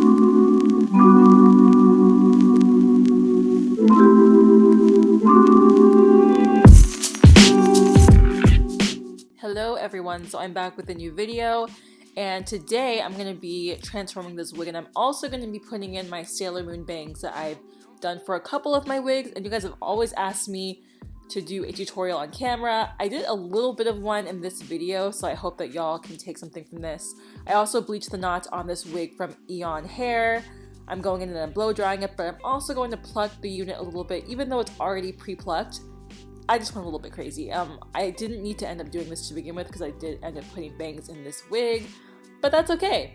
Hello everyone, so I'm back with a new video, and today I'm going to be transforming this wig, and I'm also going to be putting in my Sailor Moon bangs that I've done for a couple of my wigs, and you guys have always asked me to do a tutorial on camera. I did a little bit of one in this video, so I hope that y'all can take something from this. I also bleached the knots on this wig from Eayon hair. I'm going in and I'm blow drying it, but I'm also going to pluck the unit a little bit, even though it's already pre-plucked. I just went a little bit crazy. I didn't need to end up doing this to begin with because I did end up putting bangs in this wig, but that's okay.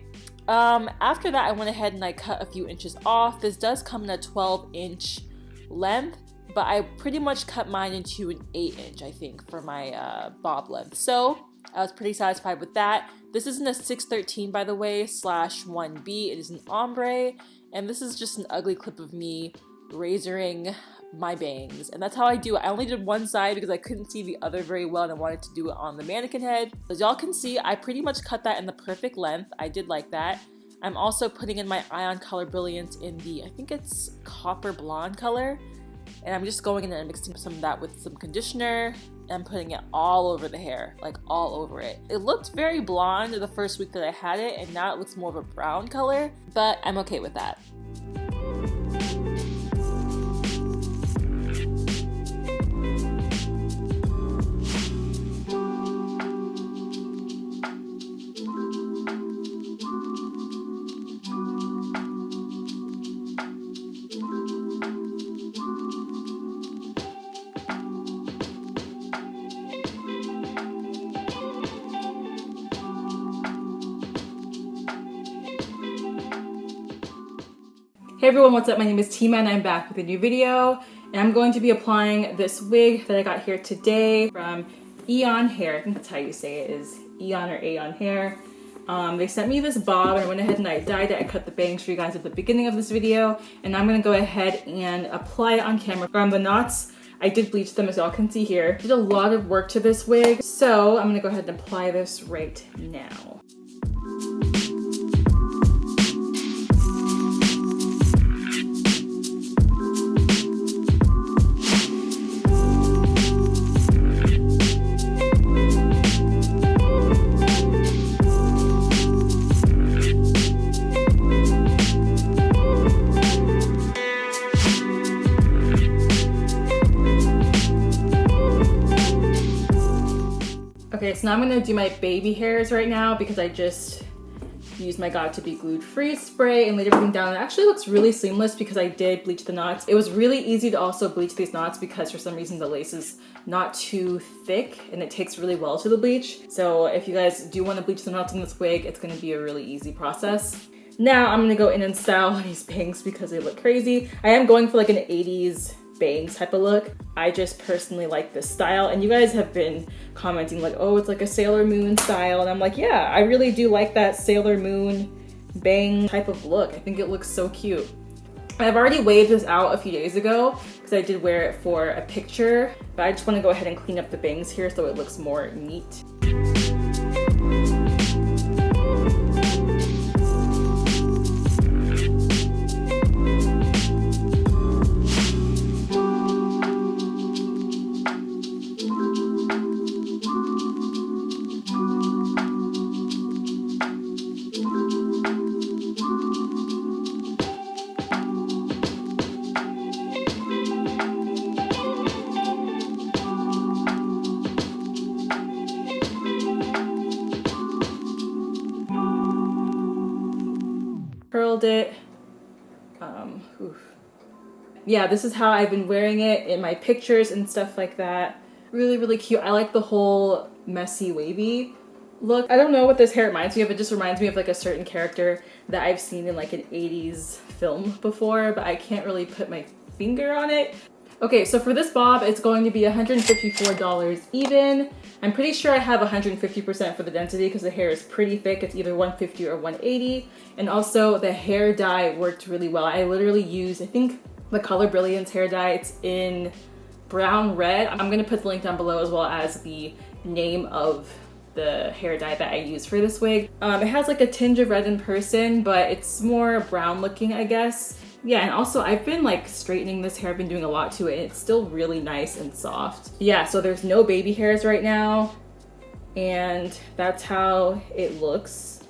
After that, I went ahead and I cut a few inches off. This does come in a 12-inch length, but I pretty much cut mine into an 8-inch, I think, for my bob length. So I was pretty satisfied with that. This isn't a 613, by the way, /1B. It is an ombre, and this is just an ugly clip of me razoring my bangs, and that's how I do it. I only did one side because I couldn't see the other very well and I wanted to do it on the mannequin head. As y'all can see, I pretty much cut that in the perfect length. I did like that. I'm also putting in my Eayon Color Brilliance in the, I think it's copper blonde color, and I'm just going in and mixing some of that with some conditioner and putting it all over the hair, like all over it. It looked very blonde the first week that I had it, and now it looks more of a brown color, but I'm okay with that. Hey everyone, what's up? My name is Tima and I'm back with a new video, and I'm going to be applying this wig that I got here today from Eayon hair. I think that's how you say it, is Eayon or Aeon hair. They sent me this bob and I went ahead and I dyed it. I cut the bangs for you guys at the beginning of this video, and I'm going to go ahead and apply it on camera. From the knots, I did bleach them, as y'all can see here. Did a lot of work to this wig, so I'm going to go ahead and apply this right now. Okay, so now I'm gonna do my baby hairs right now because I just used my Got to Be Glued freeze spray and laid everything down. It actually looks really seamless because I did bleach the knots. It was really easy to also bleach these knots because for some reason the lace is not too thick and it takes really well to the bleach. So if you guys do want to bleach the knots in this wig, it's gonna be a really easy process. Now I'm gonna go in and style these bangs because they look crazy. I am going for like an 80s bangs type of look. I just personally like this style, and you guys have been commenting like, oh, it's like a Sailor Moon style, and I'm like, yeah, I really do like that Sailor Moon bang type of look. I think it looks so cute. I've already waved this out a few days ago because I did wear it for a picture, but I just want to go ahead and clean up the bangs here so it looks more neat. Curled it. Yeah, this is how I've been wearing it in my pictures and stuff like that. Really, really cute. I like the whole messy, wavy look. I don't know what this hair reminds me of. It just reminds me of like a certain character that I've seen in like an 80s film before, but I can't really put my finger on it. Okay, so for this bob, it's going to be $154 even. I'm pretty sure I have 150% for the density because the hair is pretty thick. It's either 150 or 180. And also the hair dye worked really well. I literally used, I think, the Color Brilliance hair dye. It's in brown red. I'm gonna put the link down below as well as the name of the hair dye that I use for this wig. It has like a tinge of red in person, but it's more brown looking, I guess. Yeah, and also I've been like straightening this hair. I've been doing a lot to it, and it's still really nice and soft. Yeah, so there's no baby hairs right now, and that's how it looks.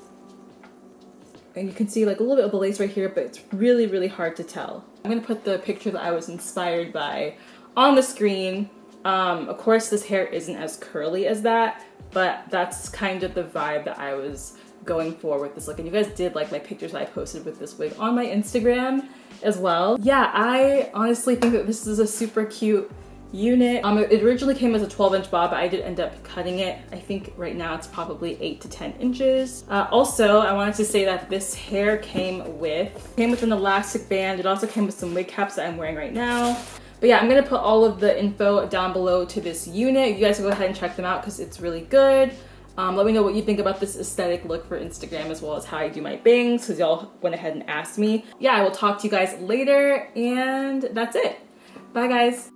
And you can see like a little bit of a lace right here, but it's really, really hard to tell. I'm gonna put the picture that I was inspired by on the screen. Of course, this hair isn't as curly as that, but that's kind of the vibe that I was going for with this look. And you guys did like my pictures that I posted with this wig on my Instagram as well. Yeah, I honestly think that this is a super cute unit. It originally came as a 12-inch bob, but I did end up cutting it. I think right now it's probably 8 to 10 inches. Also, I wanted to say that this hair came with an elastic band. It also came with some wig caps that I'm wearing right now. But yeah, I'm gonna put all of the info down below to this unit. You guys can go ahead and check them out because it's really good. Let me know what you think about this aesthetic look for Instagram, as well as how I do my bangs, because y'all went ahead and asked me. Yeah, I will talk to you guys later, and that's it. Bye guys.